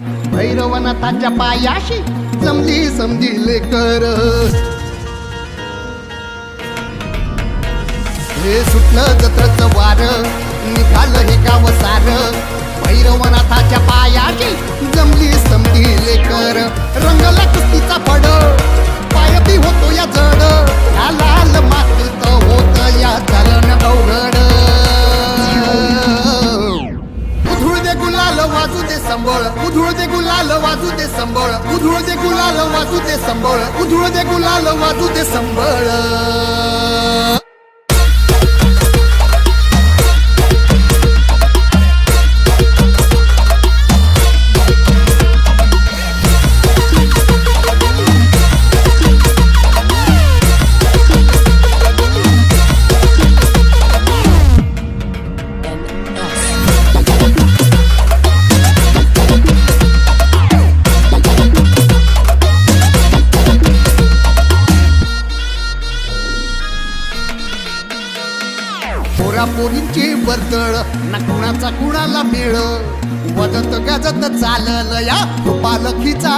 भैरवनाथाच्या पायाशी जमली समजी लेकर. हे सुटलं जत्रचं वार, निघालं हे गाव सार. भैरवनाथाच्या पायाशी जमली समजी लेकर. रंगला कुस्तीचा फड, पाय बी होतो या जड. या लाल मातीत होत या चालन अवघड. उधळू दे गुलाल वाजू दे संबळ, उधळू दे गुलाल वाजू दे संबळ. उधळू दे गुलाल वाजू दे संबळ, उधळू दे गुलाल वाजू दे संबळ. पोरींची वर्दळ ना कुणाचा कुणाला मेळ. वदत गजत चालल या पालखीचा